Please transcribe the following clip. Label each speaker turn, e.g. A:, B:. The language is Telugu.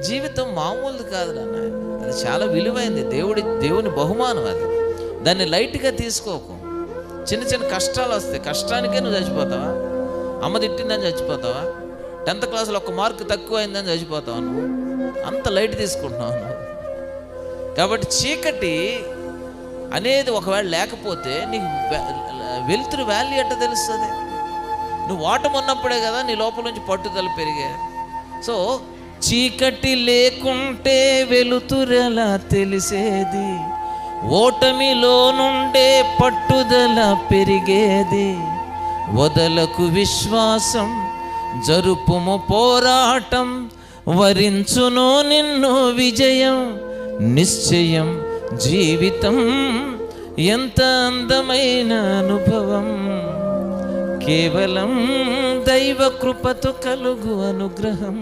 A: జీవితం మామూలుది కాదు నాన్న, అది చాలా విలువైంది. దేవుని బహుమానం అది. దాన్ని లైట్గా తీసుకోకు. చిన్న చిన్న కష్టాలు వస్తాయి, కష్టానికే నువ్వు చచ్చిపోతావా? అమ్మ తిట్టిందని చచ్చిపోతావా? 10th క్లాస్లో 1 మార్కు తక్కువ అయిందని చచ్చిపోతావా? నువ్వు అంత లైట్ తీసుకుంటున్నావు నువ్వు. కాబట్టి చీకటి అనేది ఒకవేళ లేకపోతే నీకు వెలుతురు వాల్యూ ఎట్ట తెలుస్తుంది? నువ్వు ఓటమి ఉన్నప్పుడే కదా నీ లోపల నుంచి పట్టుదల పెరిగే. సో చీకటి లేకుంటే వెలుతురెలా తెలిసేది, ఓటమిలో నుండే పట్టుదల పెరిగేది. వదలకు విశ్వాసం, జరుపుము పోరాటం, వరించును నిన్ను విజయం నిశ్చయం. జీవితం ఎంత అందమైన అనుభవం, కేవలం దైవ కృపతో కలుగు అనుగ్రహం.